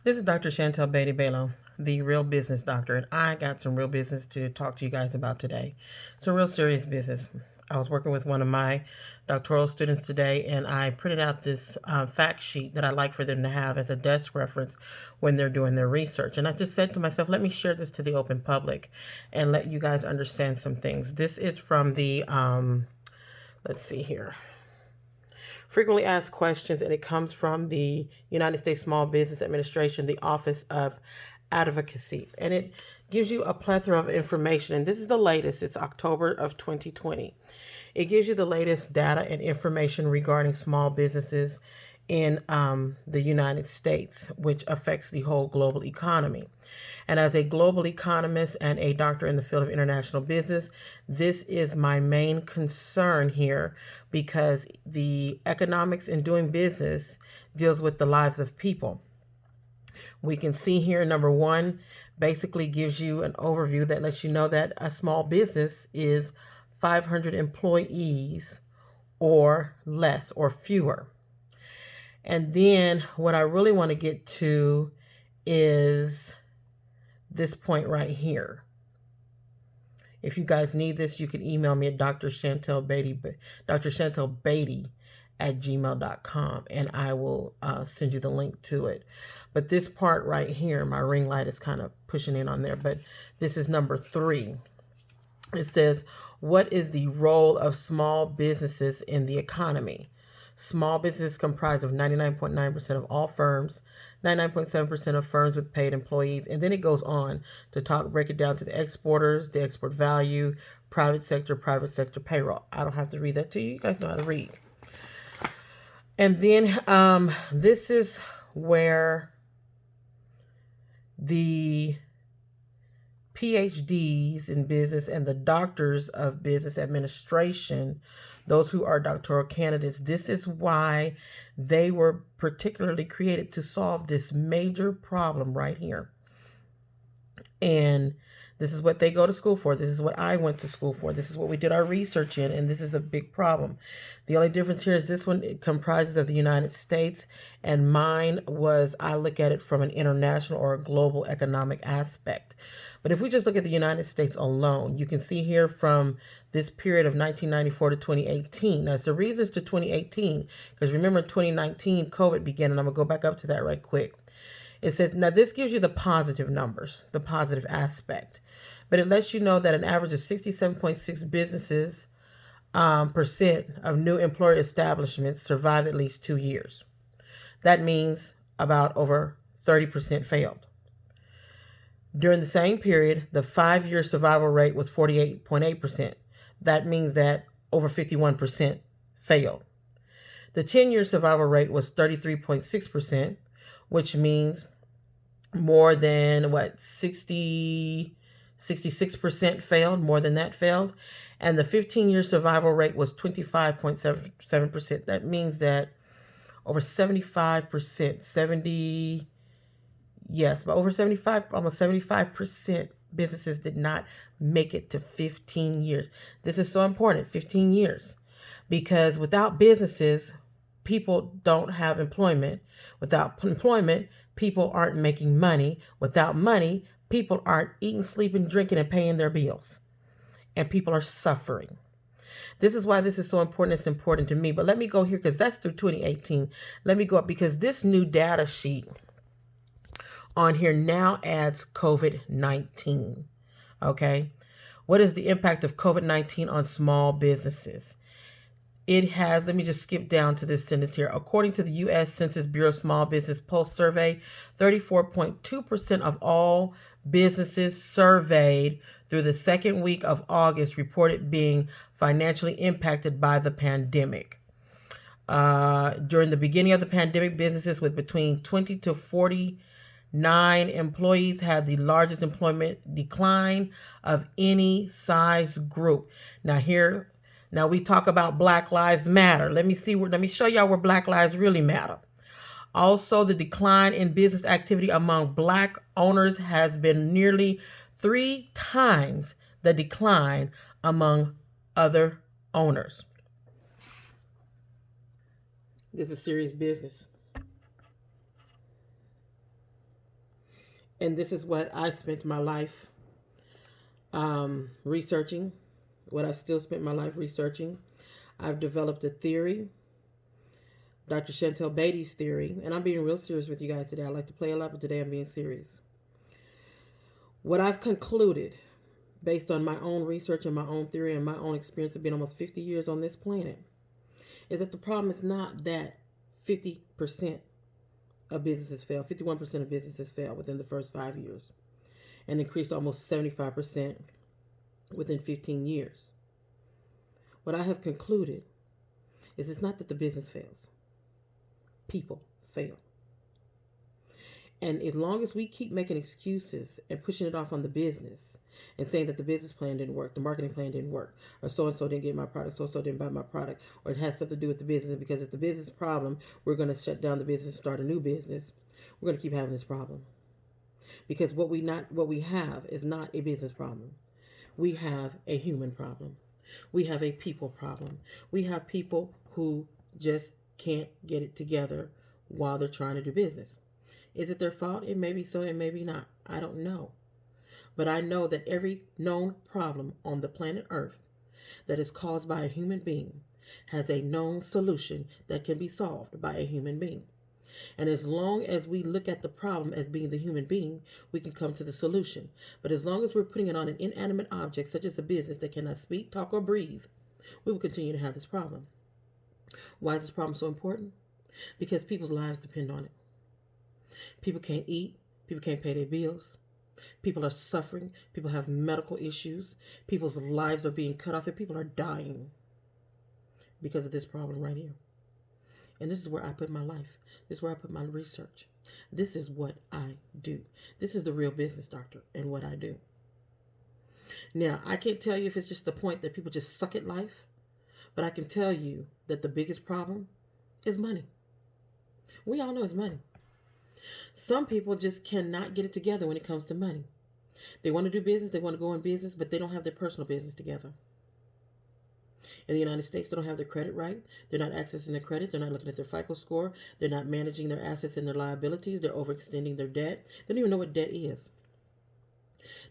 This is Dr. Chantell Beaty Bello, the real business doctor, and I got some real business to talk to you guys about today. Some real serious business. I was working with one of my doctoral students today, and I printed out this fact sheet that I like for them to have as a desk reference when they're doing their research. And I just said to myself, let me share this to the open public and let you guys understand some things. This is from the, let's see here, frequently asked questions, and it comes from the United States Small Business Administration, the Office of Advocacy. And it gives you a plethora of information. And this is the latest, it's October of 2020. It gives you the latest data and information regarding small businesses in the United States, which affects the whole global economy. And as a global economist and a doctor in the field of international business, this is my main concern here because the economics in doing business deals with the lives of people. We can see here, number one, basically gives you an overview that lets you know that a small business is 500 employees or less or fewer. And then what I really want to get to is this point right here. If you guys need this, you can email me at Dr. Chantell Beaty at gmail.com, and I will send you the link to it. But this part right here, my ring light is kind of pushing in on there, but this is number 3. It says, what is the role of small businesses in the economy? Small businesses comprise of 99.9% of all firms, 99.7% of firms with paid employees. And then it goes on to break it down to the exporters, the export value, private sector payroll. I don't have to read that to you. You guys know how to read. And then this is where the PhDs in business and the doctors of business administration, those who are doctoral candidates, this is why they were particularly created to solve this major problem right here. And this is what they go to school for. This is what I went to school for. This is what we did our research in, and this is a big problem. The only difference here is this one, it comprises of the United States, and mine was, I look at it from an international or a global economic aspect. But if we just look at the United States alone, you can see here from this period of 1994 to 2018. Now, it's the reasons to 2018, because remember 2019, COVID began, and I'm going to go back up to that right quick. It says, now this gives you the positive numbers, the positive aspect, but it lets you know that an average of 67.6 businesses percent of new employer establishments survived at least 2 years. That means about over 30% failed. During the same period, the 5-year survival rate was 48.8%. That means that over 51% failed. The 10-year survival rate was 33.6%, which means more than 66% failed, more than that failed. And the 15-year survival rate was 25.7%. That means that over 75%, but over 75, almost 75% businesses did not make it to 15 years. This is so important, 15 years, because without businesses, people don't have employment. Without employment, people aren't making money. Without money, people aren't eating, sleeping, drinking, and paying their bills. And people are suffering. This is why this is so important. It's important to me. But let me go here because that's through 2018. Let me go up because this new data sheet on here now adds COVID-19. Okay. What is the impact of COVID-19 on small businesses? It has, let me just skip down to this sentence here. According to the U.S. Census Bureau Small Business Pulse Survey, 34.2% of all businesses surveyed through the second week of August reported being financially impacted by the pandemic. During the beginning of the pandemic, businesses with between 20 to 49 employees had the largest employment decline of any size group. Now we talk about Black Lives Matter. Let me show y'all where Black Lives really matter. Also, the decline in business activity among Black owners has been nearly 3 times the decline among other owners. This is serious business. And this is what I spent my life researching, what I've still spent my life researching. I've developed a theory, Dr. Chantell Beaty's theory, and I'm being real serious with you guys today. I like to play a lot, but today I'm being serious. What I've concluded based on my own research and my own theory and my own experience of being almost 50 years on this planet is that the problem is not that 50% of businesses fail, 51% of businesses fail within the first 5 years, and increased almost 75% within 15 years. What I have concluded is it's not that the business fails, people fail. And as long as we keep making excuses and pushing it off on the business and saying that the business plan didn't work, the marketing plan didn't work, or so and so didn't get my product, so and so didn't buy my product, or it has something to do with the business, and because it's the business problem, we're going to shut down the business and start a new business. We're going to keep having this problem because what we have is not a business problem. We have a human problem. We have a people problem. We have people who just can't get it together while they're trying to do business. Is it their fault? It may be so, it may be not. I don't know. But I know that every known problem on the planet Earth that is caused by a human being has a known solution that can be solved by a human being. And as long as we look at the problem as being the human being, we can come to the solution. But as long as we're putting it on an inanimate object, such as a business that cannot speak, talk, or breathe, we will continue to have this problem. Why is this problem so important? Because people's lives depend on it. People can't eat. People can't pay their bills. People are suffering. People have medical issues. People's lives are being cut off, and people are dying because of this problem right here. And this is where I put my life. This is where I put my research. This is what I do. This is the real business doctor and what I do. Now, I can't tell you if it's just the point that people just suck at life, but I can tell you that the biggest problem is money. We all know it's money. Some people just cannot get it together when it comes to money. They want to do business, they want to go in business, but they don't have their personal business together. In the United States, they don't have their credit right. They're not accessing their credit. They're not looking at their FICO score. They're not managing their assets and their liabilities. They're overextending their debt. They don't even know what debt is.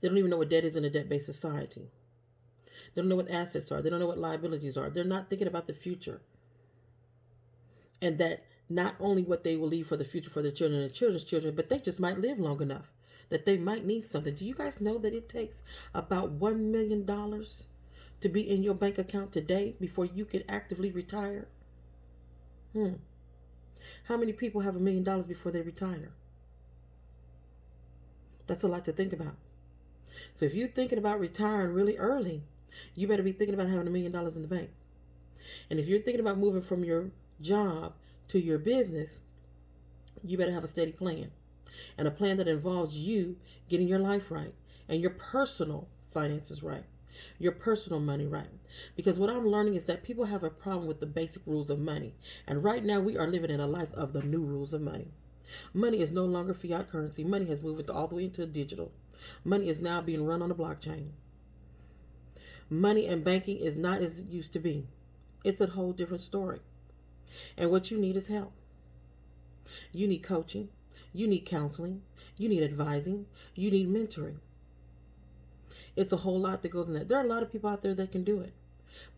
They don't even know what debt is in a debt-based society. They don't know what assets are. They don't know what liabilities are. They're not thinking about the future. And that not only what they will leave for the future for their children and their children's children, but they just might live long enough that they might need something. Do you guys know that it takes about $1 million to be in your bank account today before you can actively retire? How many people have $1 million before they retire? That's a lot to think about. So if you're thinking about retiring really early, you better be thinking about having $1 million in the bank. And if you're thinking about moving from your job to your business, you better have a steady plan. And a plan that involves you getting your life right and your personal finances right, your personal money right. Because what I'm learning is that people have a problem with the basic rules of money. And right now we are living in a life of the new rules of money. Money is no longer fiat currency. Money has moved all the way into digital. Money is now being run on a blockchain. Money and banking is not as it used to be. It's a whole different story. And what you need is help. You need coaching. You need counseling. You need advising. You need mentoring. It's a whole lot that goes in that. There are a lot of people out there that can do it.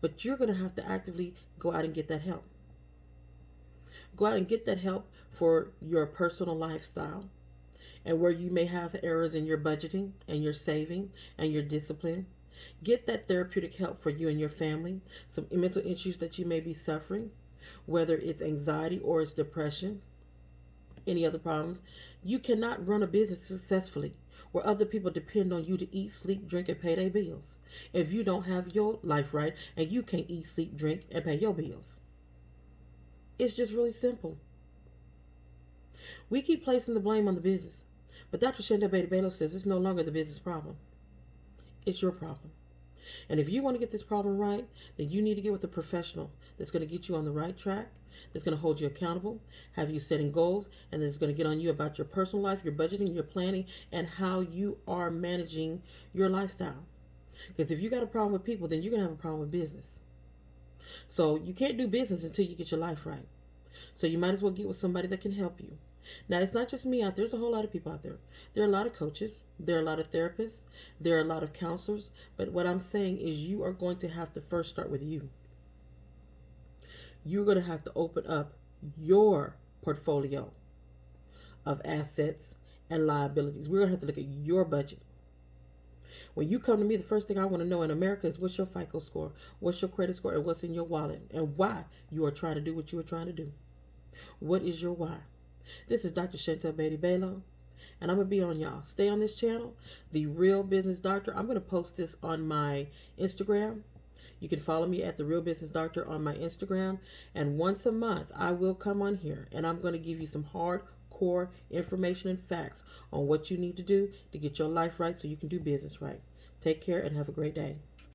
But you're going to have to actively go out and get that help. Go out and get that help for your personal lifestyle and where you may have errors in your budgeting and your saving and your discipline. Get that therapeutic help for you and your family. Some mental issues that you may be suffering, whether it's anxiety or it's depression, any other problems. You cannot run a business successfully where other people depend on you to eat, sleep, drink, and pay their bills if you don't have your life right and you can't eat, sleep, drink, and pay your bills. It's just really simple. We keep placing the blame on the business, but Dr. Chantell Bello says it's no longer the business problem. It's your problem. And if you want to get this problem right, then you need to get with a professional that's going to get you on the right track, that's going to hold you accountable, have you setting goals, and that's going to get on you about your personal life, your budgeting, your planning, and how you are managing your lifestyle. Because if you got a problem with people, then you're going to have a problem with business. So you can't do business until you get your life right. So you might as well get with somebody that can help you. Now, it's not just me out there. There's a whole lot of people out there. There are a lot of coaches. There are a lot of therapists. There are a lot of counselors. But what I'm saying is you are going to have to first start with you. You're going to have to open up your portfolio of assets and liabilities. We're going to have to look at your budget. When you come to me, the first thing I want to know in America is what's your FICO score, what's your credit score, and what's in your wallet, and why you are trying to do what you are trying to do. What is your why? This is Dr. Chantell Beaty Bello, and I'm going to be on y'all. Stay on this channel, The Real Business Doctor. I'm going to post this on my Instagram. You can follow me at The Real Business Doctor on my Instagram. And once a month, I will come on here, and I'm going to give you some hardcore information and facts on what you need to do to get your life right so you can do business right. Take care and have a great day.